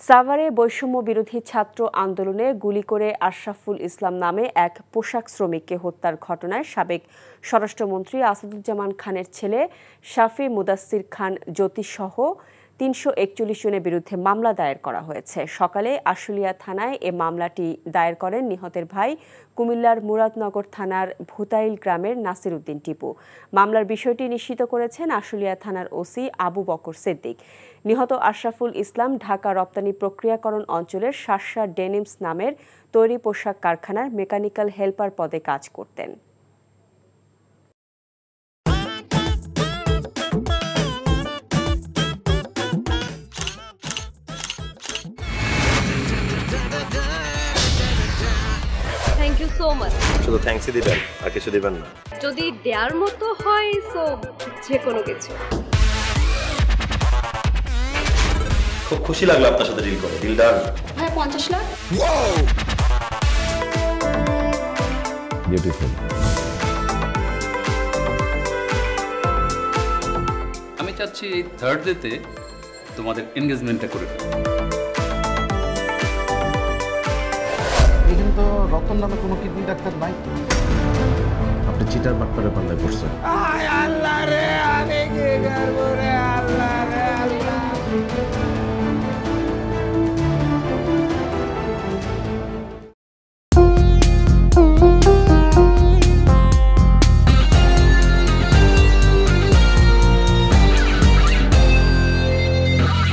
সাভারে বৈষম্য বিরোধী ছাত্র আন্দোলনে গুলি করে আশরাফুল ইসলাম নামে এক পোশাক শ্রমিককে হত্যার ঘটনায় সাবেক স্বরাষ্ট্রমন্ত্রী আসাদুজ্জামান খানের ছেলে শাফি মুদাসসির খান জ্যোতিসহ ৩৪১ জনের বিরুদ্ধে মামলা দায়ের করা হয়েছে। সকালে আশুলিয়া থানায় এ মামলাটি দায়ের করেন নিহতের ভাই কুমিল্লার মুরাদনগর থানার ভুতাইল গ্রামের নাসির উদ্দিন টিপু। মামলার বিষয়টি নিশ্চিত করেছেন আশুলিয়া থানার ওসি আবু বকর সিদ্দিক। নিহত আশরাফুল ইসলাম ঢাকা রপ্তানি প্রক্রিয়াকরণ অঞ্চলের শার্শা ডেনিমস নামের তৈরি পোশাক কারখানার মেকানিক্যাল হেল্পার পদে কাজ করতেন। Thank you so much. শুধু থ্যাঙ্কসই দিবেন আর কিছু দিবেন না? যদি দেওয়ার মতো হয় সো যে কোনো কিছু। খুব খুশি লাগলো আপনার সাথে ডিল করে। Deal done. হ্যাঁ 50 লাখ। বিউটিফুল। আমি চাচ্ছি এই থার্ড ডেতে তোমাদের এনগেজমেন্টটা করে ফেলো। এখানে তো রতন নামে কোনো কিডনি ডাক্তার নাই। আপনি চিটার বাটপারে পাল্লায় পড়ছেন। আল্লাহ রে, আমি কি করব রে আল্লাহ রে আল্লাহ।